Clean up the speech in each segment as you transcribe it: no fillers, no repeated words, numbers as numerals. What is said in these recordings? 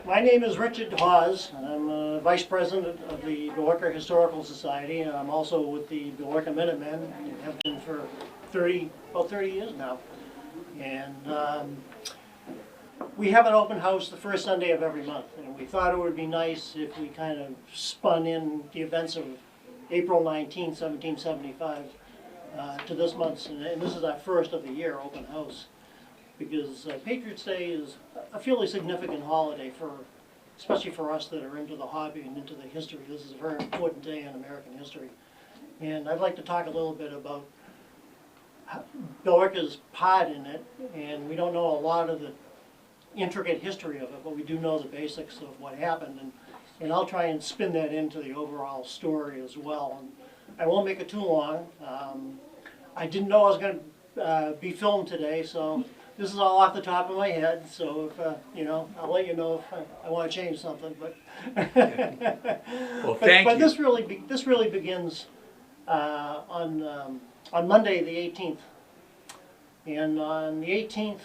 My name is Richard Hawes. I'm Vice President of the Billerica Historical Society, and I'm also with the Billerica Minutemen, and have been for about 30 years now. And we have an open house the first Sunday of every month, and we thought it would be nice if we kind of spun in the events of April 19, 1775 to this month's, and this is our first of the year open house, because Patriots Day is a fairly significant holiday especially for us that are into the hobby and into the history. This is a very important day in American history. And I'd like to talk a little bit about Billerica's part in it, and we don't know a lot of the intricate history of it, but we do know the basics of what happened, and I'll try and spin that into the overall story as well. And I won't make it too long. I didn't know I was going to be filmed today, so this is all off the top of my head. So if I'll let you know if I want to change something. But well, thank you. But this really begins on Monday the 18th, and on the 18th,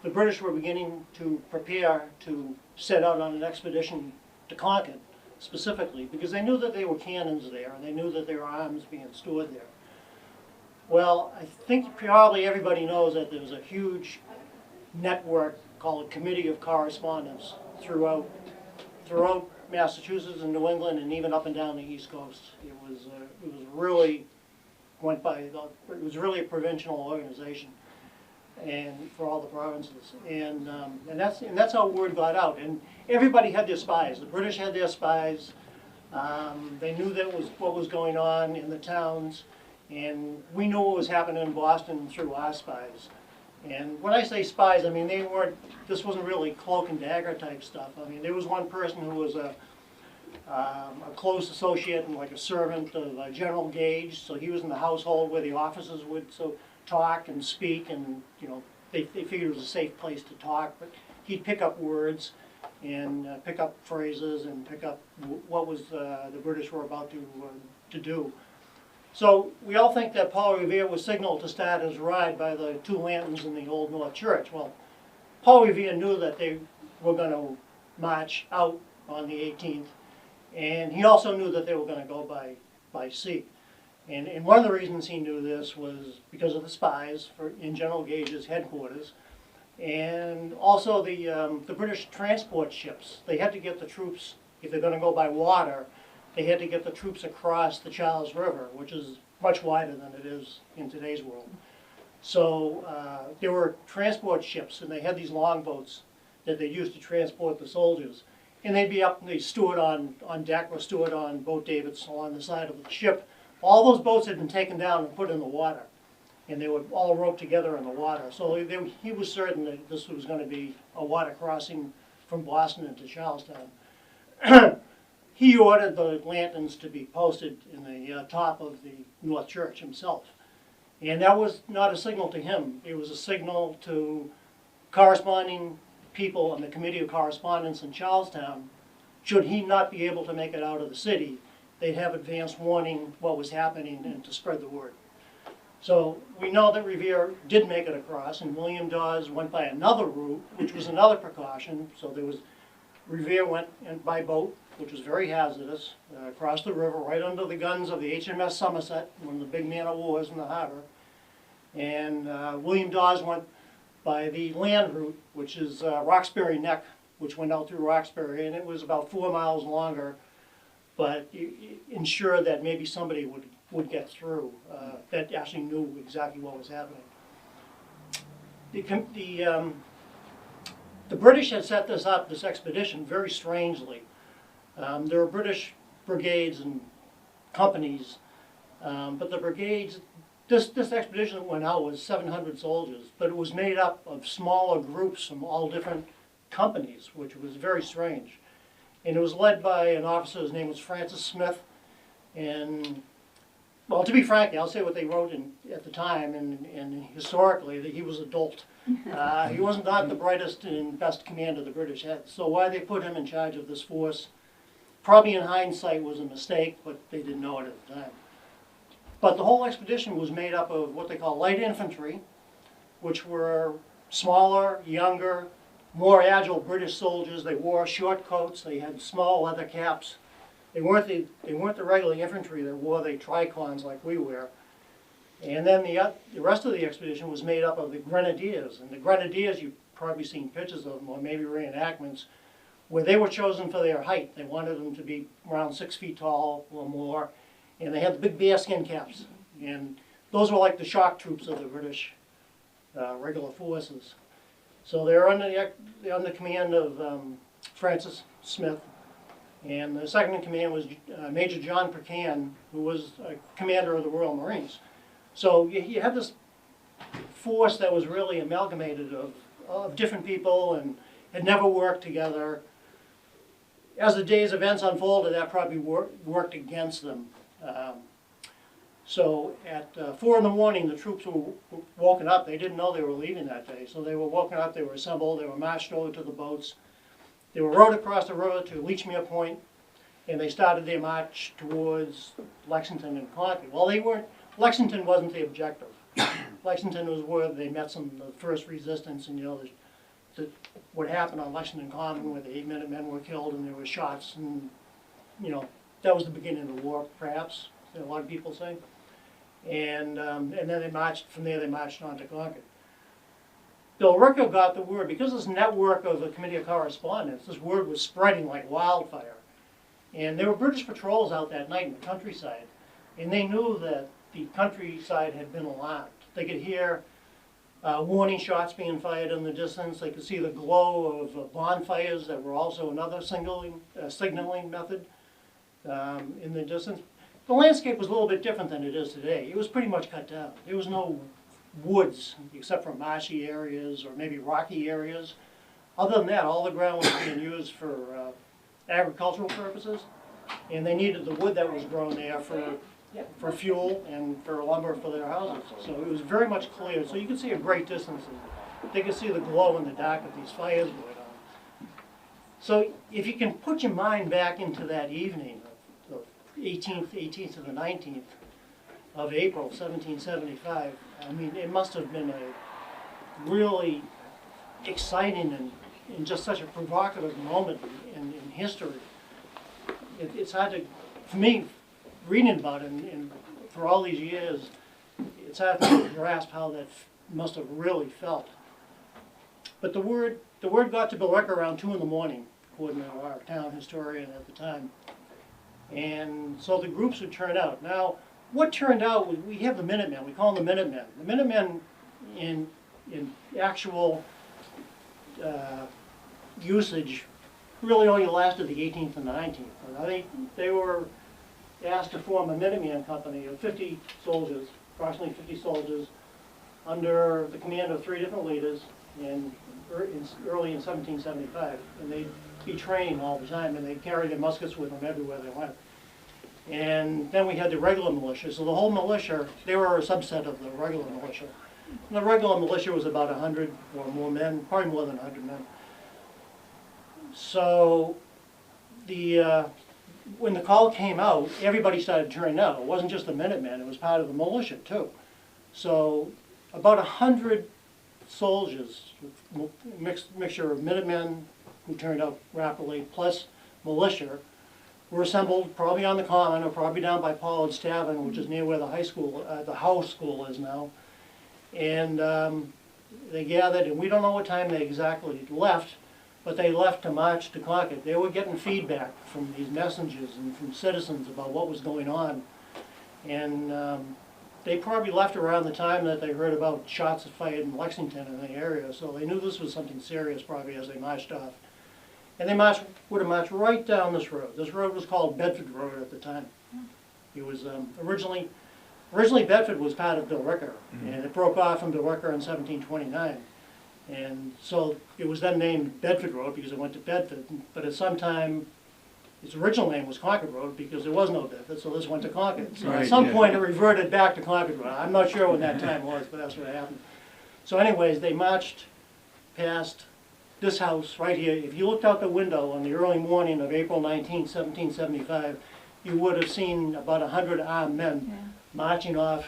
the British were beginning to prepare to set out on an expedition to Concord, specifically because they knew that there were cannons there and they knew that there were arms being stored there. Well, I think probably everybody knows that there was a huge network called a Committee of Correspondence throughout Massachusetts and New England and even up and down the East Coast. It was really a provincial organization, and for all the provinces, and that's how word got out. And everybody had their spies. The British had their spies. They knew what was going on in the towns. And we knew what was happening in Boston through our spies. And when I say spies, I mean this wasn't really cloak and dagger type stuff. I mean, there was one person who was a close associate and like a servant of General Gage, so he was in the household where the officers would talk and speak, and they figured it was a safe place to talk, but he'd pick up words and pick up phrases and pick up what was the British were about to do. So we all think that Paul Revere was signaled to start his ride by the two lanterns in the Old North Church. Well, Paul Revere knew that they were going to march out on the 18th, and he also knew that they were going to go by sea. And one of the reasons he knew this was because of the spies in General Gage's headquarters, and also the British transport ships. They had to get the troops, if they're going to go by water, they had to get the troops across the Charles River, which is much wider than it is in today's world. So there were transport ships, and they had these longboats that they used to transport the soldiers. And they'd be up, and they stood on deck or stood on boat davits along the side of the ship. All those boats had been taken down and put in the water, and they were all roped together in the water. So he was certain that this was going to be a water crossing from Boston into Charlestown. He ordered the lanterns to be posted in the top of the North Church himself. And that was not a signal to him. It was a signal to corresponding people on the Committee of Correspondence in Charlestown. Should he not be able to make it out of the city, they'd have advance warning what was happening and to spread the word. So we know that Revere did make it across, and William Dawes went by another route, which was another precaution. So Revere went by boat, which was very hazardous, across the river, right under the guns of the HMS Somerset, one of the big man-of-wars in the harbor. And William Dawes went by the land route, which is Roxbury Neck, which went out through Roxbury, and it was about 4 miles longer, but ensured that maybe somebody would get through that actually knew exactly what was happening. The British had set this expedition, very strangely. There were British brigades and companies, but the brigades, this expedition that went out was 700 soldiers, but it was made up of smaller groups from all different companies, which was very strange. And it was led by an officer, his name was Francis Smith, and, well, to be frank, I'll say what they wrote at the time, and historically, that he was a dolt. He was not the brightest and best commander the British had, so why they put him in charge of this force, probably in hindsight was a mistake, but they didn't know it at the time. But the whole expedition was made up of what they call light infantry, which were smaller, younger, more agile British soldiers. They wore short coats. They had small leather caps. They weren't the regular infantry that wore the tricons like we wear. And then the rest of the expedition was made up of the grenadiers. And the grenadiers, you've probably seen pictures of them, or maybe reenactments, where they were chosen for their height. They wanted them to be around 6 feet tall or more. And they had the big bearskin caps. And those were like the shock troops of the British regular forces. So they're under command of Francis Smith. And the second in command was Major John Percan, who was commander of the Royal Marines. So you had this force that was really amalgamated of different people and had never worked together. As the day's events unfolded, that probably worked against them. So at 4 in the morning, the troops were woken up. They didn't know they were leaving that day. So they were woken up, they were assembled, they were marched over to the boats. They were rowed across the river to Lechmere Point, and they started their march towards Lexington and Concord. Well, Lexington wasn't the objective. Lexington was where they met some of the first resistance, and what happened on Lexington Common, where the 8 Minutemen were killed and there were shots, and that was the beginning of the war, perhaps, a lot of people say. And then they marched, from there they marched on to Concord. Billerica got the word, because this network of the Committee of Correspondence, this word was spreading like wildfire. And there were British patrols out that night in the countryside, and they knew that the countryside had been alarmed. They could hear warning shots being fired in the distance. They could see the glow of bonfires that were also another signaling method in the distance. The landscape was a little bit different than it is today. It was pretty much cut down. There was no woods, except for marshy areas or maybe rocky areas. Other than that, all the ground was being used for agricultural purposes, and they needed the wood that was grown there for fuel and for lumber for their houses. So it was very much clear. So you could see a great distance. They could see the glow in the dark of these fires going on. So if you can put your mind back into that evening, the 18th to the 19th of April, 1775, I mean, it must have been a really exciting and just such a provocative moment in history. It's hard to, for me, reading about it and for all these years, it's hard to grasp how that must have really felt. But the word got to Billerica around 2 in the morning, according to our town historian at the time. And so the groups would turn out. Now, what turned out was, we have the Minutemen. We call them the Minutemen. The Minutemen, in actual usage, really only lasted the 18th and the 19th. They were asked to form a Minuteman company of 50 soldiers, approximately 50 soldiers, under the command of 3 different leaders early in 1775. And they'd be trained all the time, and they'd carry their muskets with them everywhere they went. And then we had the regular militia. So the whole militia, they were a subset of the regular militia. And the regular militia was about 100 or more men, probably more than 100 men. So when the call came out, everybody started turning out. It wasn't just the Minutemen, it was part of the militia too. So about 100 soldiers, mixture of Minutemen who turned out rapidly, plus militia, were assembled probably on the Common or probably down by Pollard's Tavern, which is near where the house school is now. And they gathered, and we don't know what time they exactly left, but they left to march to Concord. They were getting feedback from these messengers and from citizens about what was going on. And they probably left around the time that they heard about shots fired in Lexington in the area, so they knew this was something serious probably as they marched off. And they would have marched right down this road. This road was called Bedford Road at the time. It was originally Bedford was part of Billerica, and it broke off from Billerica in 1729. And so it was then named Bedford Road because it went to Bedford, but at some time its original name was Concord Road because there was no Bedford, so this went to Concord. So at some point it reverted back to Concord Road. I'm not sure when that time was, but that's what happened. So anyways, they marched past this house right here. If you looked out the window on the early morning of April 19, 1775, you would have seen about 100 armed men marching off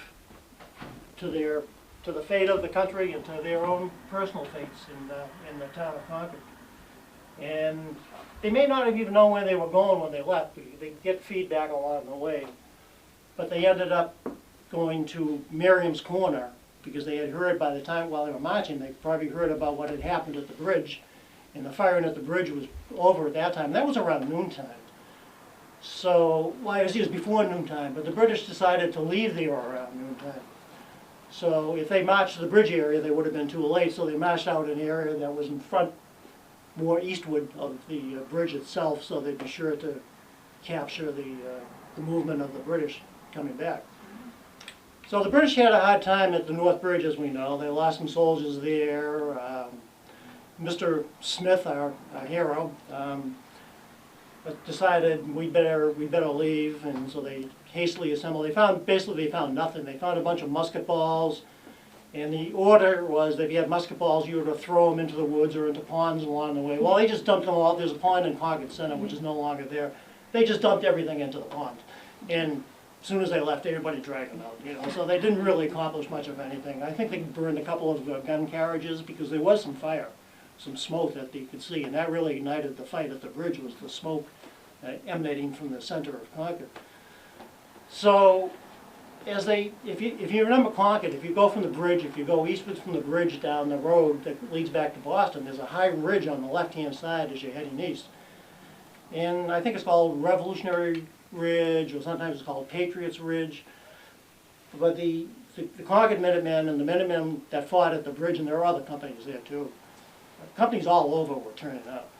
to to the fate of the country and to their own personal fates in the town of Concord. And they may not have even known where they were going when they left, because they get feedback along the way. But they ended up going to Miriam's Corner, because they had heard by the time while they were marching, they probably heard about what had happened at the bridge. And the firing at the bridge was over at that time. That was around noontime. So, well, it was before noontime, but the British decided to leave there around noontime. So if they marched to the bridge area, they would have been too late, so they marched out an area that was in front, more eastward of the bridge itself, so they'd be sure to capture the movement of the British coming back. So the British had a hard time at the North Bridge, as we know. They lost some soldiers there. Mr. Smith, our hero, decided we better leave, and so they hastily assembled. They found nothing. They found a bunch of musket balls, and the order was that if you had musket balls, you were to throw them into the woods or into ponds along the way. Well, they just dumped them all. There's a pond in Concord Center, which is no longer there. They just dumped everything into the pond, and as soon as they left, everybody dragged them out. You know, so they didn't really accomplish much of anything. I think they burned a couple of gun carriages because there was some fire, some smoke that you could see, and that really ignited the fight at the bridge. Was the smoke emanating from the center of Concord. So, if you remember Concord, if you go from the bridge, if you go eastward from the bridge down the road that leads back to Boston, there's a high ridge on the left-hand side as you're heading east. And I think it's called Revolutionary Ridge, or sometimes it's called Patriots Ridge. But the Concord Minutemen and the Minutemen that fought at the bridge, and there are other companies there too. Companies all over were turning up.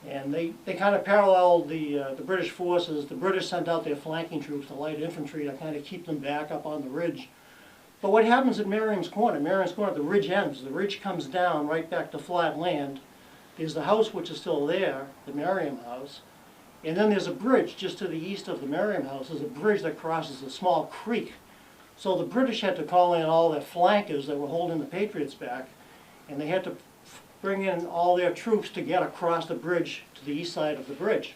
And they kind of paralleled the British forces. The British sent out their flanking troops, the light infantry, to kind of keep them back up on the ridge. But what happens at Miriam's Corner? Miriam's Corner, the ridge ends. The ridge comes down right back to flat land. There's the house which is still there, the Miriam house. And then there's a bridge just to the east of the Miriam house. There's a bridge that crosses a small creek. So the British had to call in all their flankers that were holding the Patriots back, and they had to bring in all their troops to get across the bridge to the east side of the bridge.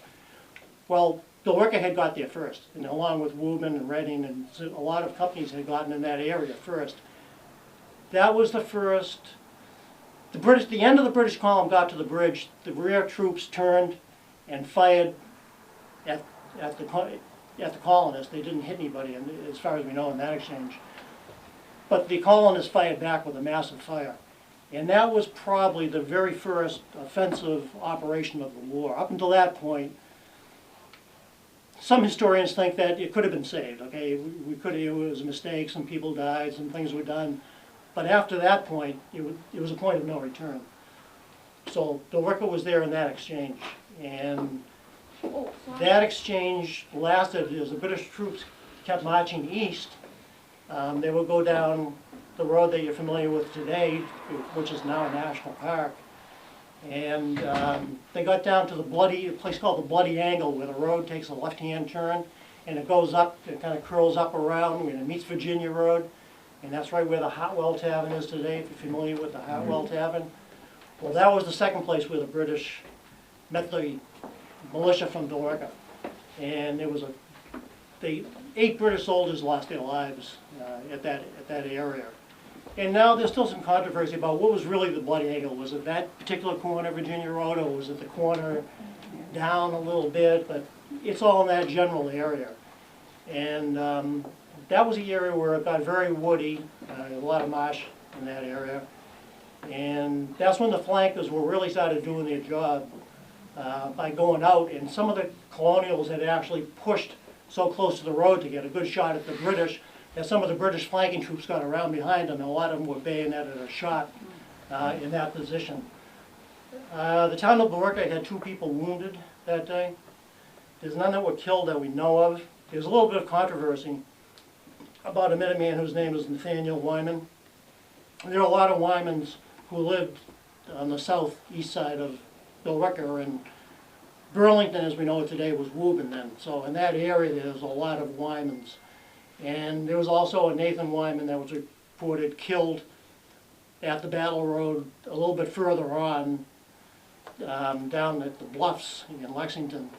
Well, Billerica had got there first, and along with Woburn and Reading, and a lot of companies had gotten in that area first. That was the first. The end of the British column got to the bridge. The rear troops turned and fired at the colonists. They didn't hit anybody, as far as we know, in that exchange. But the colonists fired back with a massive fire. And that was probably the very first offensive operation of the war. Up until that point, some historians think that it could have been saved. Okay, it was a mistake. Some people died. Some things were done. But after that point, it was a point of no return. So Billerica was there in that exchange, and that exchange lasted as the British troops kept marching east. They would go down the road that you're familiar with today, which is now a national park. And they got down to a place called the Bloody Angle, where the road takes a left-hand turn, and it goes up, it kind of curls up around, and it meets Virginia Road. And that's right where the Hartwell Tavern is today, if you're familiar with the Hartwell Tavern. Well, that was the second place where the British met the militia from Billerica. And there was 8 British soldiers lost their lives at that area. And now there's still some controversy about what was really the Bloody Angle. Was it that particular corner of Virginia Road, or was it the corner down a little bit? But it's all in that general area. And that was the area where it got very woody, a lot of marsh in that area. And that's when the flankers were really started doing their job by going out. And some of the colonials had actually pushed so close to the road to get a good shot at the British that some of the British flanking troops got around behind them, and a lot of them were bayoneted or shot in that position. The town of Billerica had 2 people wounded that day. There's none that were killed that we know of. There's a little bit of controversy about a Minuteman whose name is Nathaniel Wyman. There are a lot of Wymans who lived on the southeast side of Billerica, and Burlington, as we know it today, was Woburn then. So in that area, there's a lot of Wymans. And there was also a Nathan Wyman that was reported killed at the Battle Road a little bit further on, down at the Bluffs in Lexington,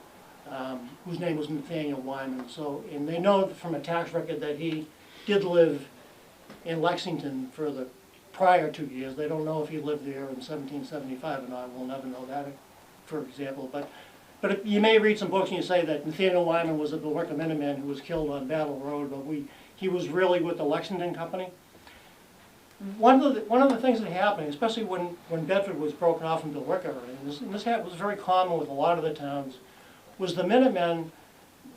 whose name was Nathaniel Wyman. So, and they know from a tax record that he did live in Lexington for the prior 2 years. They don't know if he lived there in 1775 or not. We'll never know that, for example. But you may read some books and you say that Nathaniel Wyman was a Billerica Minuteman who was killed on Battle Road, but he was really with the Lexington Company. One of the things that happened, especially when Bedford was broken off from Billerica, and this was very common with a lot of the towns, was the Minutemen.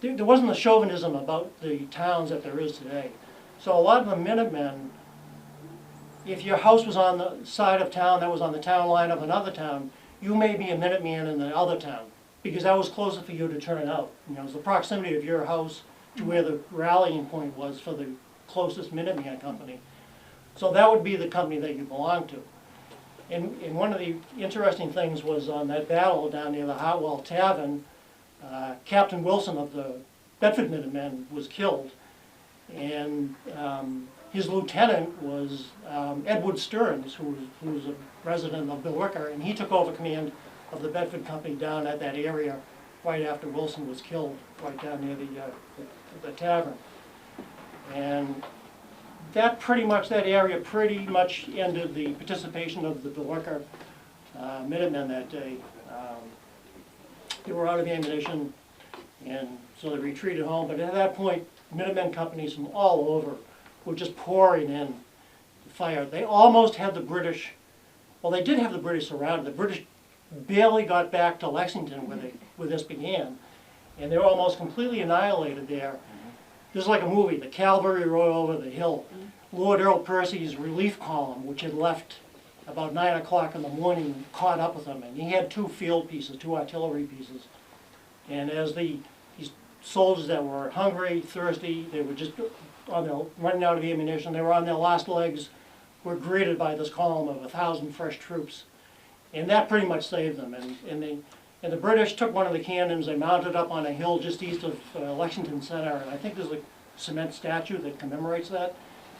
There wasn't the chauvinism about the towns that there is today. So a lot of the Minutemen, if your house was on the side of town that was on the town line of another town, you may be a Minuteman in the other town, because that was closer for you to turn out. You know, it was the proximity of your house to where the rallying point was for the closest Minuteman company. So that would be the company that you belonged to. And one of the interesting things was on that battle down near the Hartwell Tavern, Captain Wilson of the Bedford Minutemen was killed, and his lieutenant was Edward Stearns, who was a resident of Billerica, and he took over command of the Bedford Company down at that area right after Wilson was killed, right down near the tavern. And that area pretty much ended the participation of the Billerica Minutemen that day. They were out of ammunition, and so they retreated home. But at that point, Minutemen companies from all over were just pouring in to fire. They almost had the British, well, they did have the British surrounded. The British barely got back to Lexington where this began, and they were almost completely annihilated there. This is like a movie, the cavalry rode over the hill. Lord Earl Percy's relief column, which had left about 9 o'clock in the morning, caught up with them, and he had 2 field pieces, 2 artillery pieces. And as these soldiers that were hungry, thirsty, they were just running out of ammunition, they were on their last legs, were greeted by this column of 1,000 fresh troops. And that pretty much saved them. And the British took one of the cannons, they mounted up on a hill just east of Lexington Center, and I think there's a cement statue that commemorates that.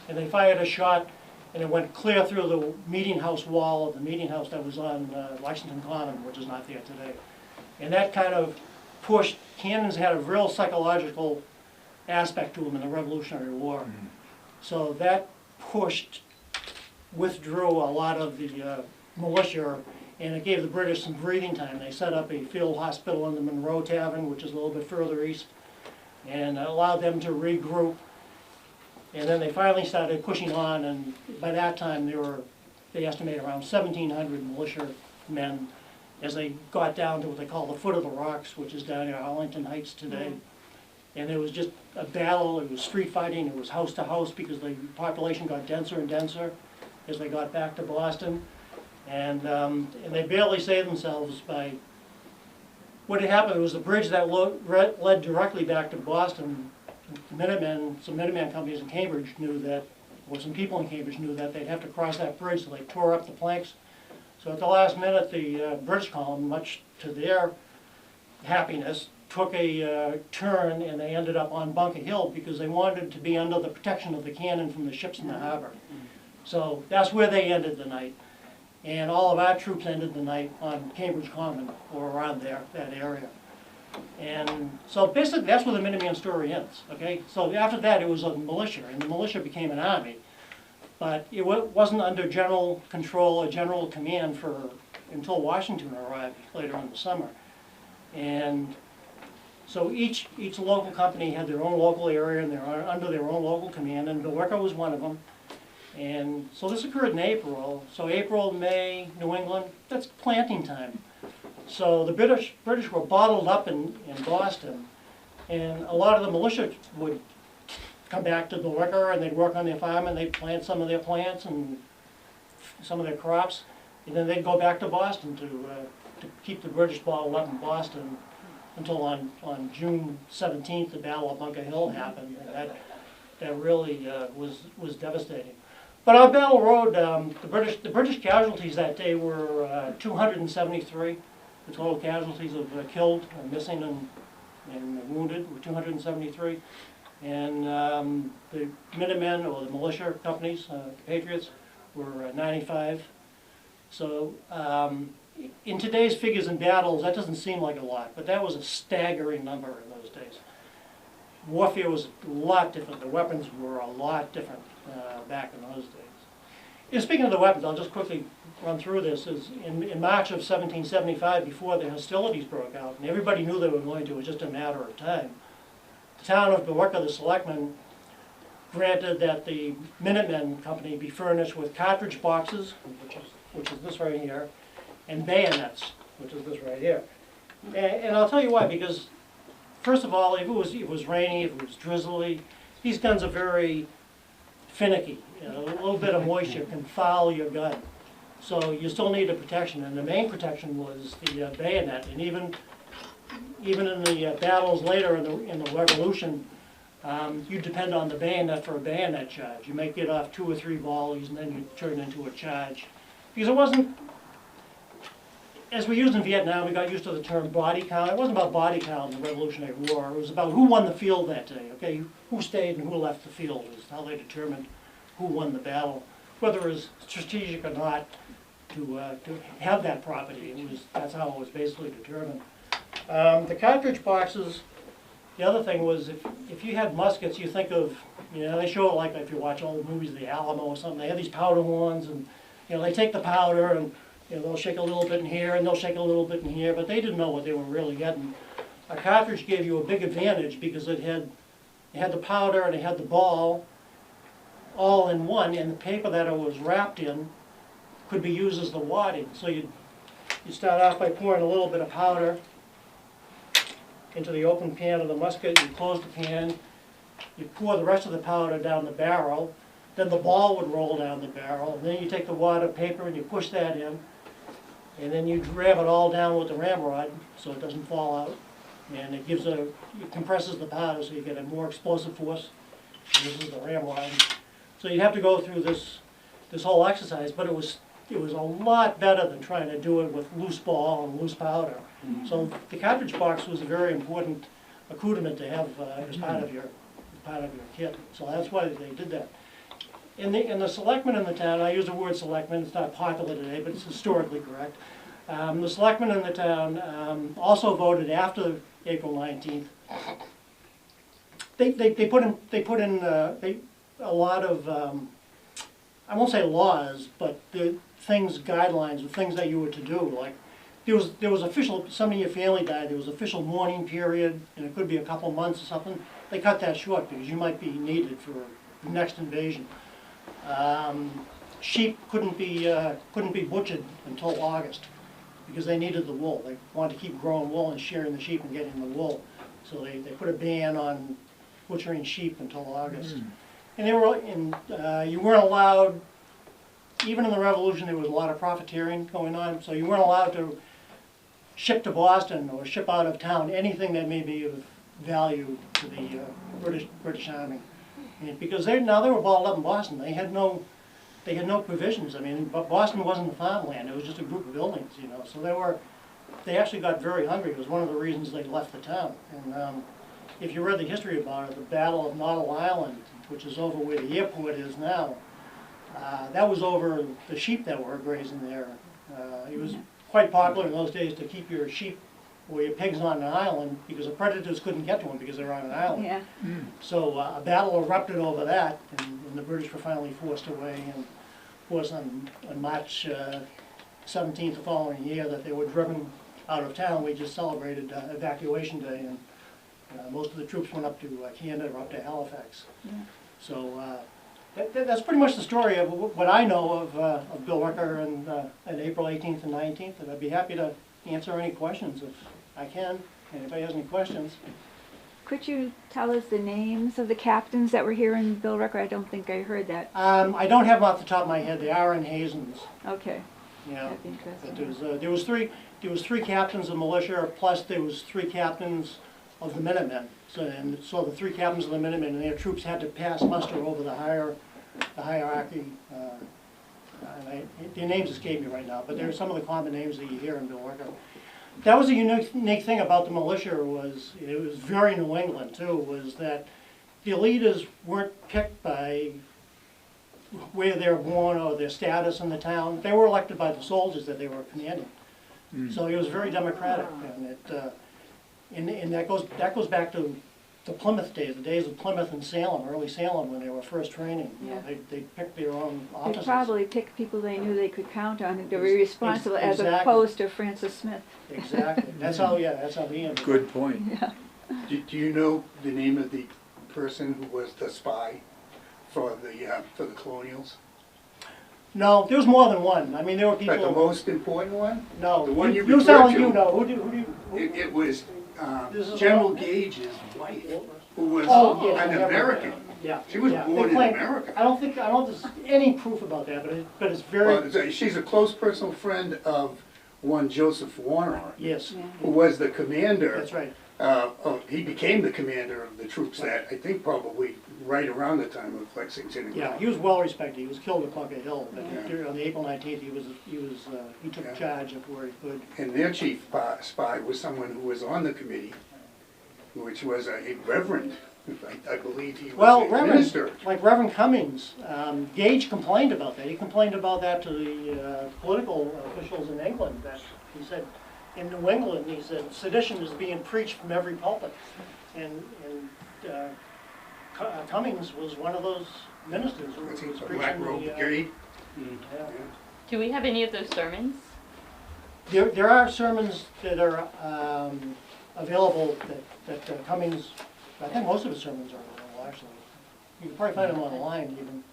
And they fired a shot, and it went clear through the meeting house wall of the meeting house that was on Lexington Common, which is not there today. And that kind of pushed, cannons had a real psychological aspect to them in the Revolutionary War. So that withdrew a lot of the militia, and it gave the British some breathing time. They set up a field hospital in the Monroe Tavern, which is a little bit further east, and allowed them to regroup. And then they finally started pushing on, and by that time they estimate around 1,700 militia men as they got down to what they call the foot of the rocks, which is down near Arlington Heights today. And it was just a battle, it was street fighting, it was house to house because the population got denser and denser as they got back to Boston. And they barely saved themselves by, what had happened was the bridge that led directly back to Boston. Some Minuteman companies in Cambridge knew that, or some people in Cambridge knew that they'd have to cross that bridge, so they tore up the planks. So at the last minute, the British column, much to their happiness, took a turn, and they ended up on Bunker Hill because they wanted to be under the protection of the cannon from the ships in the harbor. So that's where they ended the night. And all of our troops ended the night on Cambridge Common, or around there, that area. And so basically that's where the Minuteman story ends, okay? So after that it was a militia, and the militia became an army. But it wasn't under general control or general command until Washington arrived later in the summer. And so each local company had their own local area, and they were under their own local command, and Billerica was one of them. And so this occurred in April. So April, May, New England, that's planting time. So the British were bottled up in Boston, and a lot of the militia would come back to Billerica, and they'd work on their farm, and they'd plant some of their plants and some of their crops, and then they'd go back to Boston to keep the British bottled up in Boston until on June 17th the Battle of Bunker Hill happened, and that really was devastating. But on Battle Road, the British casualties that day were 273. The total casualties of killed, missing, and wounded were 273. And the Minutemen, or the militia companies, the Patriots, were 95. So in today's figures in battles, that doesn't seem like a lot, but that was a staggering number in those days. Warfare was a lot different. The weapons were a lot different. back in those days. And speaking of the weapons, I'll just quickly run through this. Is in March of 1775, before the hostilities broke out, and everybody knew they were going to, it was just a matter of time, the town of Billerica, the selectmen, granted that the Minutemen Company be furnished with cartridge boxes, which is this right here, and bayonets, which is this right here. And I'll tell you why, because first of all, if it was rainy, if it was drizzly, these guns are very finicky. You know, a little bit of moisture can foul your gun. So you still need a protection, and the main protection was the bayonet. And even in the battles later in the Revolution, you depend on the bayonet for a bayonet charge. You might get off 2 or 3 volleys, and then you turn into a charge. Because it wasn't, as we used in Vietnam, we got used to the term body count. It wasn't about body count in the Revolutionary War. It was about who won the field that day, okay? Who stayed and who left the field is how they determined who won the battle. Whether it was strategic or not to have that property, that's how it was basically determined. The cartridge boxes, the other thing was if you had muskets, you think of, you know, they show it like if you watch old movies, the Alamo or something, they have these powder horns, and, you know, they take the powder and, you know, they'll shake a little bit in here and they'll shake a little bit in here, but they didn't know what they were really getting. A cartridge gave you a big advantage because it had the powder and it had the ball all in one, and the paper that it was wrapped in could be used as the wadding. So you start off by pouring a little bit of powder into the open pan of the musket, you close the pan, you pour the rest of the powder down the barrel, then the ball would roll down the barrel, and then you take the wad of paper and you push that in, and then you ram it all down with the ramrod so it doesn't fall out, and it compresses the powder so you get a more explosive force. This is the ramrod. So you have to go through this whole exercise, but it was a lot better than trying to do it with loose ball and loose powder. Mm-hmm. So the cartridge box was a very important accoutrement to have as part of your kit. So that's why they did that. In the selectmen in the town, I use the word selectmen, it's not popular today, but it's historically correct. The selectmen in the town also voted after April 19th. They put in a lot of, I won't say laws, but the guidelines, the things that you were to do. Like there was official, somebody in your family died, there was official mourning period, and it could be a couple months or something. They cut that short because you might be needed for the next invasion. Sheep couldn't be butchered until August because they needed the wool. They wanted to keep growing wool and shearing the sheep and getting the wool. So they put a ban on butchering sheep until August. Mm. And you weren't allowed, even in the Revolution, there was a lot of profiteering going on, so you weren't allowed to ship to Boston or ship out of town anything that may be of value to the British Army. And because they were balled up in Boston. They had no provisions. I mean, but Boston wasn't a farmland. It was just a group of buildings, you know. So they actually got very hungry. It was one of the reasons they left the town. And if you read the history about it, the Battle of Noddle Island, which is over where the airport is now, that was over the sheep that were grazing there. It was quite popular in those days to keep your sheep or your pigs on an island because the predators couldn't get to them because they were on an island. Yeah. Mm. So a battle erupted over that, and the British were finally forced away. And of course, on March 17th the following year, that they were driven out of town, we just celebrated Evacuation Day, and most of the troops went up to Canada or up to Halifax. Yeah. So that's pretty much the story of what I know of Billerica on April 18th and 19th, and I'd be happy to answer any questions if I can. Anybody has any questions? Could you tell us the names of the captains that were here in Billerica? I don't think I heard that. I don't have them off the top of my head. They are in Hazens. Okay. Yeah. That'd be interesting. But there was three captains of militia, plus there was 3 captains of the Minutemen. So the 3 captains of the Minutemen and their troops had to pass muster over the hierarchy. Their names escape me right now, but they're some of the common names that you hear in Billerica. That was a unique thing about the militia. Was it was very New England too. Was that the leaders weren't picked by where they were born or their status in the town. They were elected by the soldiers that they were commanding. Mm. So it was very democratic, and that goes back to the Plymouth days, the days of Plymouth and Salem, early Salem, when they were first training. You know, Yeah. they picked their own They officers. probably picked people they knew they could count on to be responsible, as Exactly. opposed to Francis Smith. Exactly. That's how he ended. Good point. Yeah. Do you know the name of the person who was the spy for the colonials? No, there was more than one. I mean, there were people. But the most important one? No, the one you you sound like referred to. you know. Who do you? It was This is General all- Gage's wife, who was Oh, yeah, an yeah, American. Yeah. She was yeah. born They in claim- America. I don't there's any proof about that, but it's very, Well, she's a close personal friend of one Joseph Warner, yes, Yeah. who was the commander. that's right. He became the commander of the troops that, I think probably right around the time of Lexington and Yeah, he was well respected. He was killed at Bunker Hill, but Yeah. on the April 19th, he took Yeah. charge of where he could. And their chief spy was someone who was on the committee, which was a reverend. I believe he was Well, a minister. Reverend Cummings, Gage complained about that. He complained about that to the political officials in England, that he said, in New England, he said, sedition is being preached from every pulpit. And Cummings was one of those ministers who was Was he preaching a Black Robe Brigade? yeah. Do we have any of those sermons? There are sermons that are available that Cummings, I think most of his sermons are available, actually. You can probably find them online even,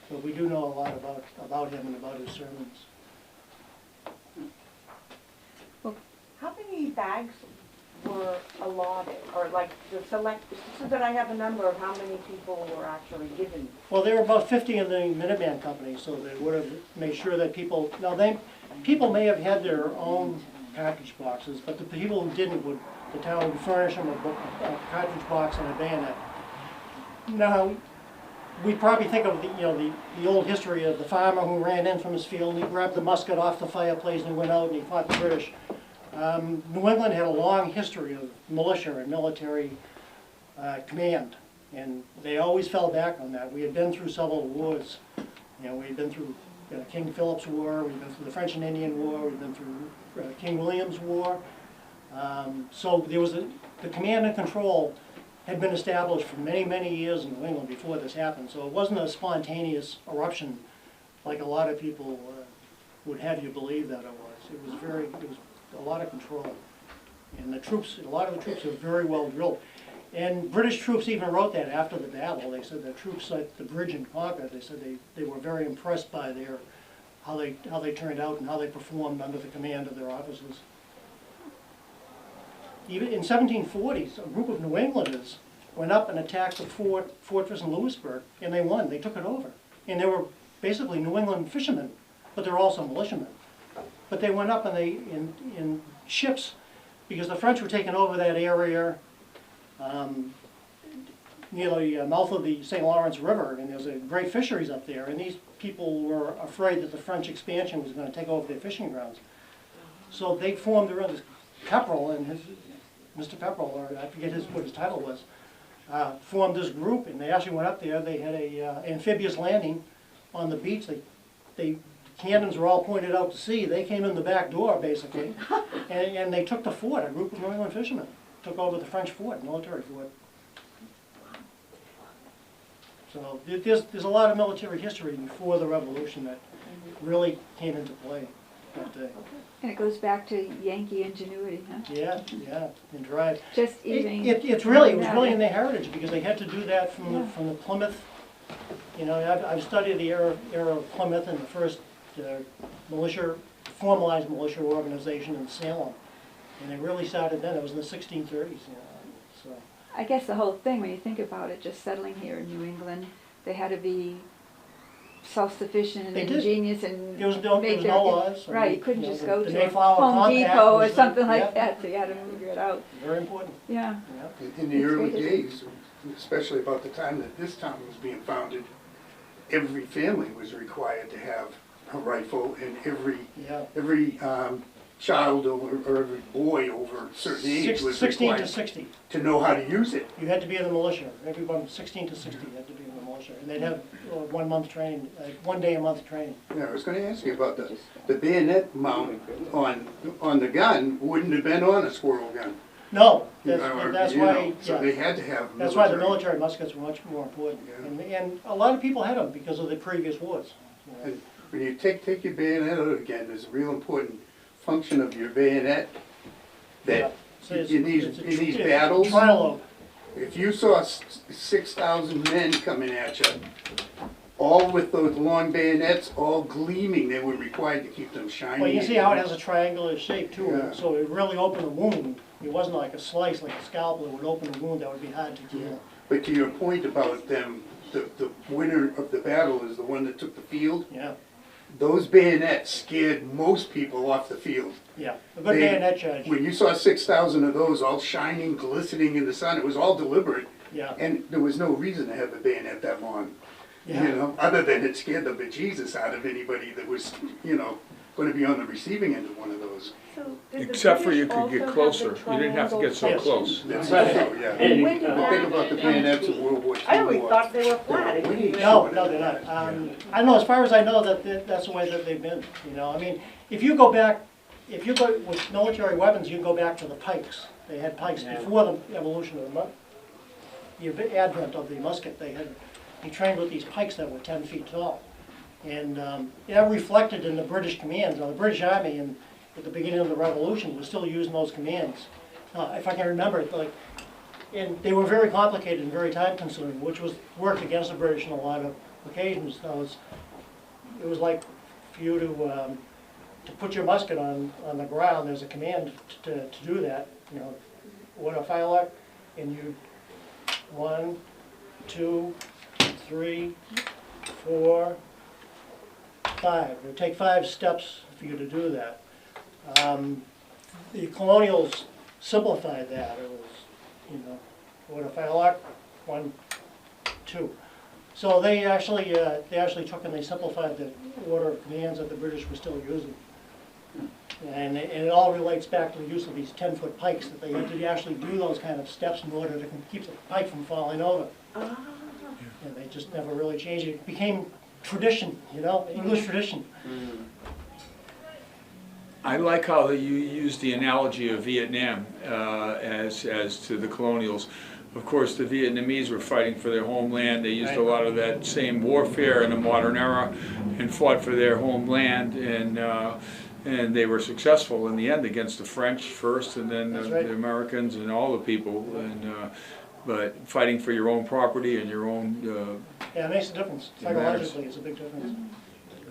but we do know a lot about him and about his sermons. How many bags were allotted, or like the select, so that I have a number of how many people were actually given? Well, there were about 50 in the Minuteman Company, so they would have made sure that people, people may have had their own cartridge boxes, but the people who didn't the town would furnish them a cartridge box and a bayonet. Now, we probably think of the old history of the farmer who ran in from his field and he grabbed the musket off the fireplace and he went out and he fought the British. New England had a long history of militia and military command, and they always fell back on that. We had been through several wars. We had been through King Philip's War, we've been through the French and Indian War, we've been through King William's War. So there was the command and control had been established for many, many years in New England before this happened. So it wasn't a spontaneous eruption like a lot of people would have you believe that it was. It was a lot of control. And a lot of the troops were very well drilled. And British troops even wrote that after the battle. They said the troops at the bridge in Concord, they said they were very impressed by how they turned out and how they performed under the command of their officers. Even in 1740s, a group of New Englanders went up and attacked the fortress in Louisburg, and they won. They took it over. And they were basically New England fishermen, but they're also militiamen. But they went up and in ships, because the French were taking over that area near the mouth of the St. Lawrence River, and there's a great fisheries up there, and these people were afraid that the French expansion was going to take over their fishing grounds. So they formed around this Pepperell and Mr. Pepperell, or I forget what his title was, formed this group, and they actually went up there. They had a amphibious landing on the beach. They cannons were all pointed out to sea. They came in the back door, basically, and they took the fort. A group of New England fishermen took over the French fort, military fort. So there's a lot of military history before the Revolution that really came into play that day. And it goes back to Yankee ingenuity, huh? Yeah, and drive. Just even. It was really in their heritage, because they had to do that from the Plymouth. I've studied the era of Plymouth and the first formalized militia organization in Salem, and they really started then. It was in the 1630s. So. I guess the whole thing, when you think about it, just settling here in New England, they had to be self-sufficient and They did. ingenious and There was no make their laws. right. You couldn't just go the to a Mayflower Home Compact Depot or was something like yeah, that, so you had to figure it out. Very important. Yeah. In the It's early great. days, especially about the time that this town was being founded, every family was required to have a rifle, and every child or every boy over a certain age was 16 to required 60. to know how to use it. You had to be in the militia. Everyone 16 to 60 had to be in the militia, and they'd have 1 month training, 1 day a month training. Yeah, I was going to ask you about the bayonet mount on the gun. Wouldn't have been on a squirrel gun. No, Or, that's you why, know, so they yeah, had to have that's why the military. military muskets were much more important. Yeah. And a lot of people had them because of the previous wars. You know. And when you take your bayonet out again, there's a real important function of your bayonet Yeah. that So it's- in these it's a in these tr- it's a battles, Trilobe. if you saw 6,000 men coming at you, all with those long bayonets, all gleaming, they were required to keep them shining. Well, you see how it has a triangular shape too, Yeah. so it really opened a wound. It wasn't like a slice, like a scalpel, it would open a wound that would be hard to heal. But to your point about them, the winner of the battle is the one that took the field. Yeah, Those bayonets scared most people off the field. yeah, a good They- bayonet charge, When you saw 6,000 of those all shining, glistening in the sun, it was all deliberate, yeah, and there was no reason to have a bayonet that long. You yeah. know, other than it scared the bejesus out of anybody that was, you know, going to be on the receiving end of one of those. So did the Except for you British could get also closer. have the You didn't have to get so Yes. close. That's Right. also, yeah. And when did But think about the that bayonets come of to World War II. I always war. thought they were flat. They were way No, shorter no, than they're not. that. I don't know, as far as I know, that's the way that they've been, you know, I mean, if you go with military weapons, you can go back to the pikes. They had pikes before the evolution of the advent of the musket. They trained with these pikes that were 10 feet tall. And that reflected in the British commands. Now, the British Army, at the beginning of the Revolution, was still using those commands. If I can remember it, and they were very complicated and very time-consuming, which worked against the British on a lot of occasions. It was like for you to put your musket on the ground. There's a command to do that. You know, what a firelock, and you 1, 2, 3, 4, 5. It would take 5 steps for you to do that. The colonials simplified that. It was, you know, what a firelock, 1, 2. So they actually took and they simplified the order of commands that the British were still using. And it all relates back to the use of these 10-foot pikes, that they had to actually do those kind of steps in order to keep the pike from falling over. And they just never really changed it. It became tradition, you know, English tradition. I like how you use the analogy of Vietnam as to the colonials. Of course, the Vietnamese were fighting for their homeland. They used a lot of that same warfare in the modern era and fought for their homeland, and they were successful in the end against the French first, and then That's right. the Americans and all the people. But fighting for your own property and your own. Yeah, it makes a difference. It matters. Psychologically, it's a big difference.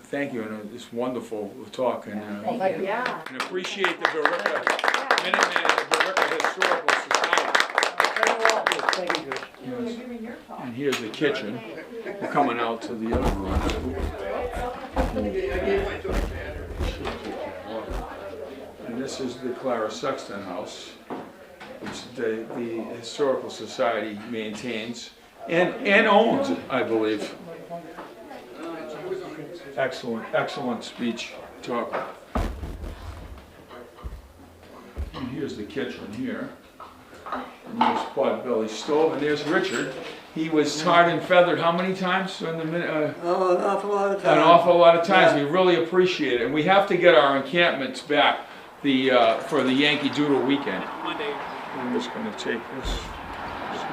Thank you, and it's wonderful talk, and Oh, thank you. Yeah. appreciate the Billerica Minutemen and the Billerica Historical Society. Thank you, George. Yes. And here's the kitchen. We're coming out to the other room. And this is the Clara Sexton House, which the Historical Society maintains and owns, I believe. Excellent speech talk. And here's the kitchen here. And there's Potbelly stove, and there's Richard. He was tarred and feathered how many times in the minute? Oh, an awful lot of times. An awful lot of times. Yeah. We really appreciate it, and we have to get our encampments back for the Yankee Doodle weekend. Monday. I'm just going to take this, see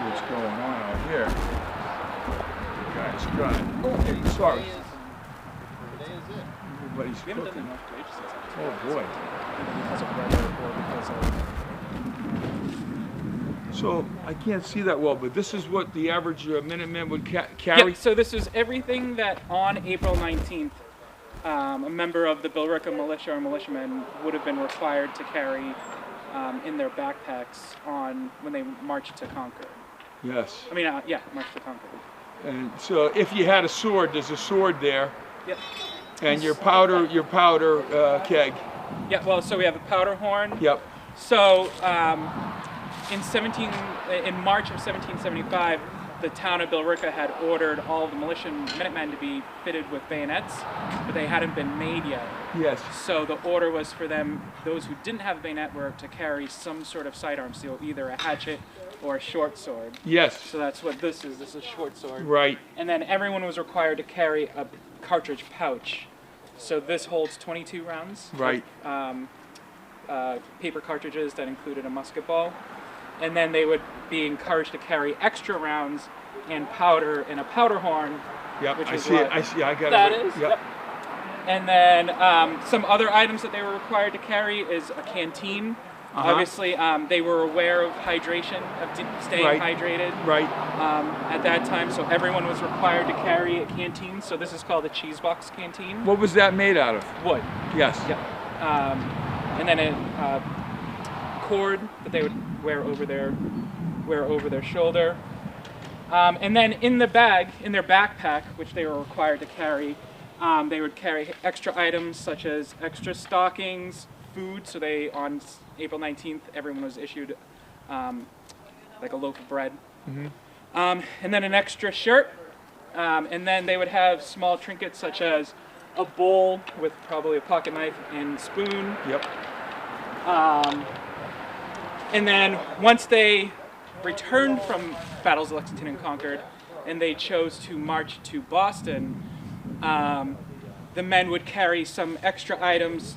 what's going on out here. The guy's got it. Oh, sorry. Today is it. Everybody's We haven't done cooking. enough for ages since Oh boy. because of weather or because of. So I can't see that well, but this is what the average Minuteman would carry. Yeah, so this is everything that on April 19th, a member of the Billerica militia or militiamen would have been required to carry in their backpacks when they marched to Concord. Yes. I mean, march to Concord. And so if you had a sword, there's a sword there, Yep. and your powder keg. Yeah. Well, so we have a powder horn. Yep. So in March of 1775, the town of Billerica had ordered all of the militia Minutemen to be fitted with bayonets, but they hadn't been made yet. Yes. So the order was for them, those who didn't have a bayonet, were to carry some sort of sidearm, so either a hatchet or a short sword. Yes. So that's what this is. This is a short sword. Right. And then everyone was required to carry a cartridge pouch. So this holds 22 rounds. Right. Paper cartridges that included a musket ball. and then they would be encouraged to carry extra rounds and powder in a powder horn. Yep, which I is see what it. I see. I got that it. is. Yep. And then some other items that they were required to carry is a canteen. Obviously, they were aware of hydration, of staying hydrated. Right. At that time, so everyone was required to carry a canteen. So this is called a cheese box canteen. What was that made out of? Wood. Yes. Yep. And then a cord that they would wear over their shoulder. And then in the bag, in their backpack, which they were required to carry, they would carry extra items such as extra stockings, food. So on April 19th, everyone was issued like a loaf of bread. And then an extra shirt. And then they would have small trinkets such as a bowl with probably a pocket knife and spoon. Yep. And then once they returned from battles of Lexington and Concord, and they chose to march to Boston, the men would carry some extra items.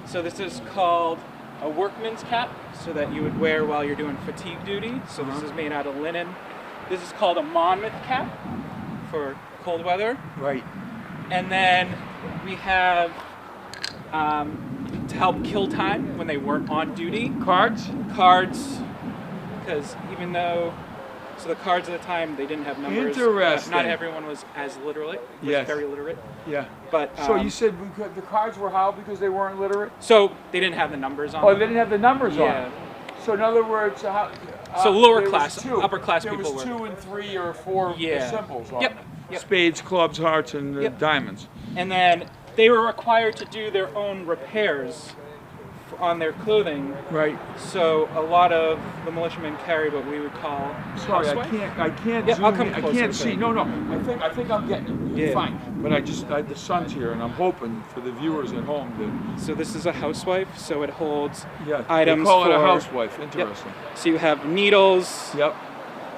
So this is called a workman's cap, so that you would wear while you're doing fatigue duty. So this is made out of linen. This is called a Monmouth cap for cold weather. Right. And then we have to help kill time when they weren't on duty. Cards? Cards, because even though, so the cards at the time, they didn't have numbers. Interesting. Not everyone was as literate. Yes. Very literate. Yeah. But So you said the cards were how because they weren't literate? so they didn't have the numbers on Oh, them. they didn't have the numbers Yeah. on. So in other words, how? So lower there was class, two. upper class there people was were. 2 and 3 or 4 Yeah. symbols on Yep. it. Yep. Spades, clubs, hearts, and Yep. diamonds. And then they were required to do their own repairs on their clothing. Right. So a lot of the militiamen carried what we would call Sorry, housewife. I can't Yeah, zoom I'll come in. I closer can't to see. it. No, I think I'm getting it. You're Yeah. fine. But the sun's here, and I'm hoping for the viewers at home So this is a housewife, so it holds that items they call it a for- housewife. Interesting. So you have needles, Yep.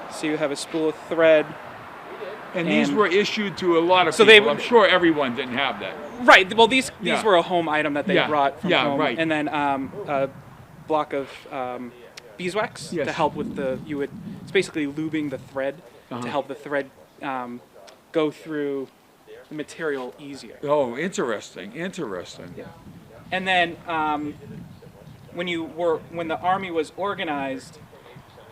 so you have a spool of thread. And these And- were issued to a lot of So people. they would- I'm sure everyone didn't have that. Right, well these Yeah. were a home item that they Yeah. brought from Yeah, home. right. And then a block of beeswax Yes. to help with it's basically lubing the thread to help the thread go through the material easier. Oh, interesting. And then when the army was organized,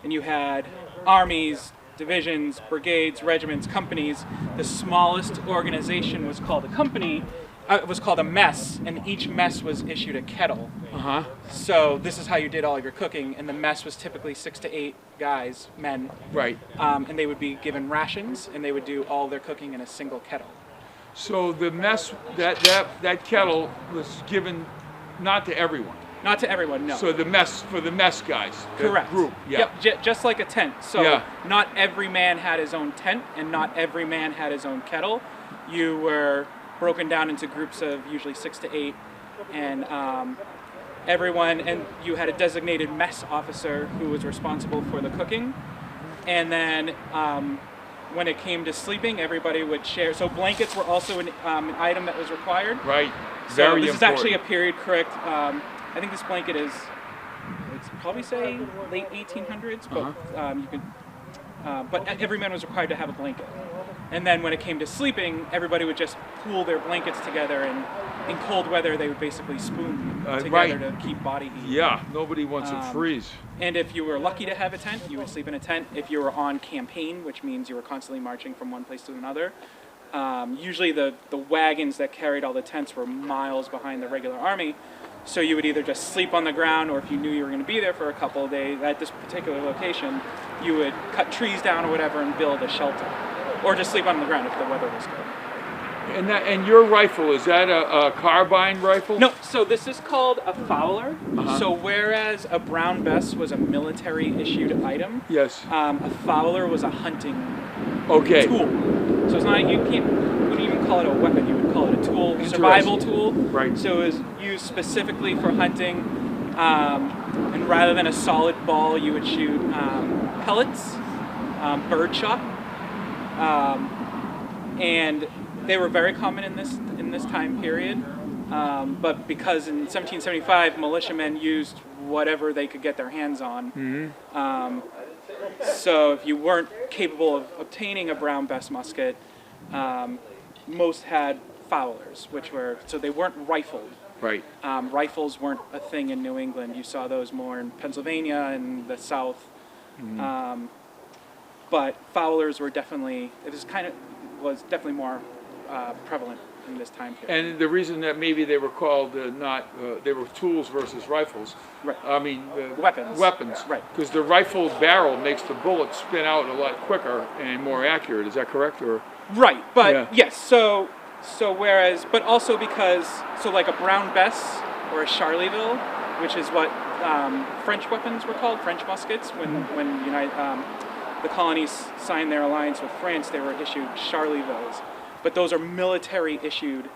and you had armies, divisions, brigades, regiments, companies, the smallest organization was called a company. It was called a mess, and each mess was issued a kettle. So this is how you did all of your cooking, and the mess was typically 6 to 8 guys, men, Right. and they would be given rations, and they would do all their cooking in a single kettle. So the mess that kettle was given not to everyone. Not to everyone, no. So the mess for the mess guys. The Correct. Group. Yeah. Yep, just like a tent. So Yeah. not every man had his own tent, and not every man had his own kettle. You were broken down into groups of usually 6 to 8, and and you had a designated mess officer who was responsible for the cooking. And then when it came to sleeping, everybody would share. So blankets were also an item that was required. Right. So Very this important. is actually a period correct. I think this blanket is, it's probably say late 1800s, but you can. But every man was required to have a blanket. And then when it came to sleeping, everybody would just pool their blankets together, and in cold weather they would basically spoon together right. to keep body heat. Yeah. Nobody wants to freeze. And if you were lucky to have a tent, you would sleep in a tent. If you were on campaign, which means you were constantly marching from one place to another, usually the wagons that carried all the tents were miles behind the regular army. So you would either just sleep on the ground, or if you knew you were going to be there for a couple of days at this particular location, you would cut trees down or whatever and build a shelter. Or just sleep on the ground if the weather was good. And your rifle, is that a carbine rifle? No, so this is called a Fowler. So whereas a Brown Bess was a military issued item, Yes. a Fowler was a hunting Okay. tool. So it's not, you wouldn't even call it a weapon, you would call it a tool, survival tool. Right. So it was used specifically for hunting, and rather than a solid ball, you would shoot pellets, bird shot, and they were very common in this time period. But because in 1775 militiamen used whatever they could get their hands on, so if you weren't capable of obtaining a brown bess musket, most had Fowlers, so they weren't rifled. Right. Rifles weren't a thing in New England. You saw those more in Pennsylvania and the South. But Fowlers were definitely, was definitely more prevalent in this time period. And the reason that maybe they were called they were tools versus rifles. Right. I mean, Weapons. Weapons. Right. Because the rifled barrel makes the bullet spin out a lot quicker and more accurate. Is that correct? Or Right, but Yeah. yes, so but also because, so like a brown bess or a Charleville, which is what French weapons were called, French muskets, when the colonies signed their alliance with France, they were issued Charlevilles. But those are military issued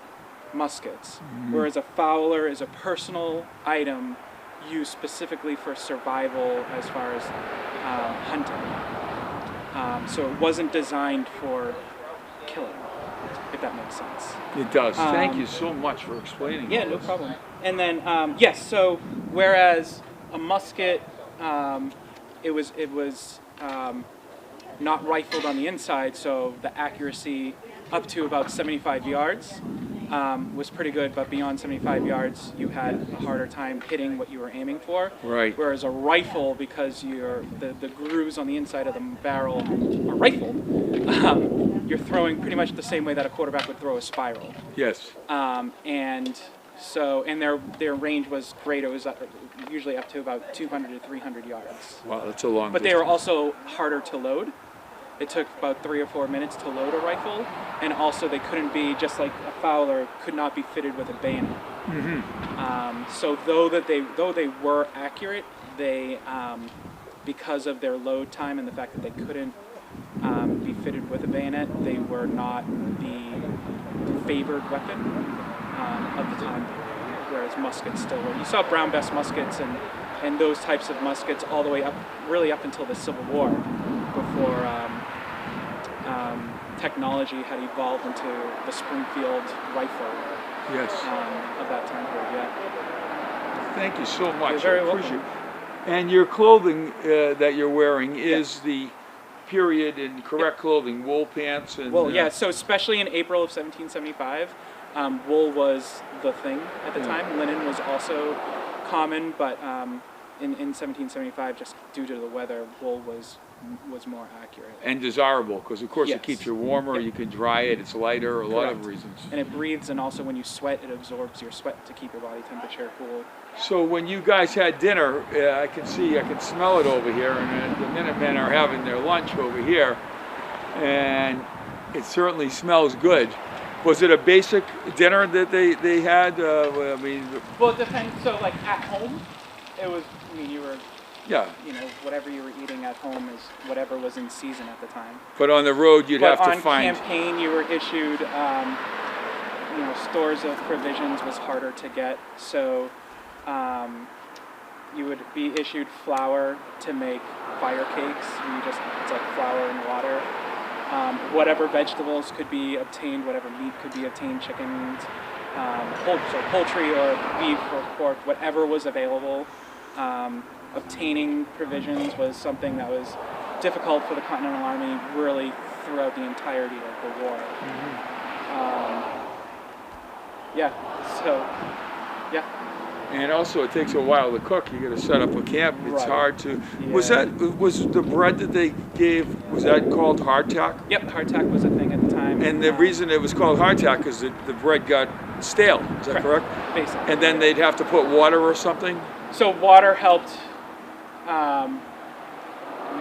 muskets, whereas a Fowler is a personal item used specifically for survival as far as hunting. So it wasn't designed for killing, if that makes sense. it does. Thank you so much for explaining. Yeah, all no this. problem. And then yes, so whereas a musket, it was not rifled on the inside, so the accuracy up to about 75 yards was pretty good, but beyond 75 yards, you had a harder time hitting what you were aiming for. Right. Whereas a rifle, because the grooves on the inside of the barrel are rifled, you're throwing pretty much the same way that a quarterback would throw a spiral. Yes. And their range was great. It was usually up to about 200 to 300 yards. Wow, that's a long. But they were also harder to load. It took about 3 or 4 minutes to load a rifle, and also they couldn't be, just like a Fowler, could not be fitted with a bayonet. So though they were accurate, they because of their load time and the fact that they couldn't be fitted with a bayonet, they were not the favored weapon of the time, whereas muskets still were. You saw brown bess muskets and those types of muskets all the way up, really up until the Civil War, before technology had evolved into the Springfield rifle Yes. of that time period. Yeah. Thank you so much. You're very I welcome. appreciate it. And your clothing that you're wearing is the period in correct clothing, wool pants and. Well, yeah. So especially in April of 1775, wool was the thing at the time. Linen was also common, but in 1775, just due to the weather, wool was more accurate. And desirable, because of course Yes. it keeps you warmer. Yep. You can dry it. It's lighter. A lot of Correct. reasons. And it breathes, and also when you sweat, it absorbs your sweat to keep your body temperature cool. So when you guys had dinner, I can smell it over here, and the Minutemen are having their lunch over here, and it certainly smells good. Was it a basic dinner that they had? I mean, Well, it depends. So, like at home, it was. I mean, yeah. Whatever you were eating at home is whatever was in season at the time. But on the road, you'd But have to on find. campaign, you were issued, stores of provisions was harder to get. So, you would be issued flour to make fire cakes. It's like flour and water. Whatever vegetables could be obtained, whatever meat could be obtained, chickens, poultry or beef or pork, whatever was available. Obtaining provisions was something that was difficult for the Continental Army really throughout the entirety of the war. And also, it takes a while to cook. You got to set up a camp. It's Right. hard to. Yeah. Was the bread that they gave, was that called hardtack? Yep, hardtack was a thing at the time. And the reason it was called hardtack is that the bread got stale. Is that correct? Basically. And then they'd have to put water or something. So water helped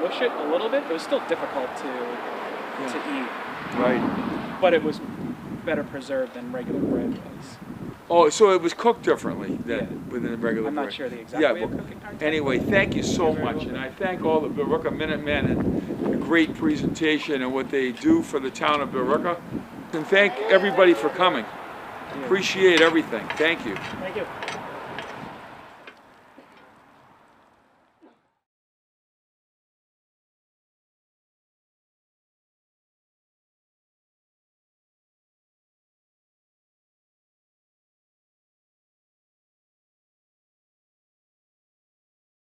mush it a little bit. It was still difficult to eat, Right. but it was better preserved than regular bread was. Oh, so it was cooked differently than within the regular I'm bread. not sure the exact Yeah, way of well, cooking hardtack. anyway, thank you so You're very much, welcome. and I thank all the Billerica Minutemen and the great presentation and what they do for the town of Billerica. And thank everybody for coming. Appreciate everything. Thank you. Thank you.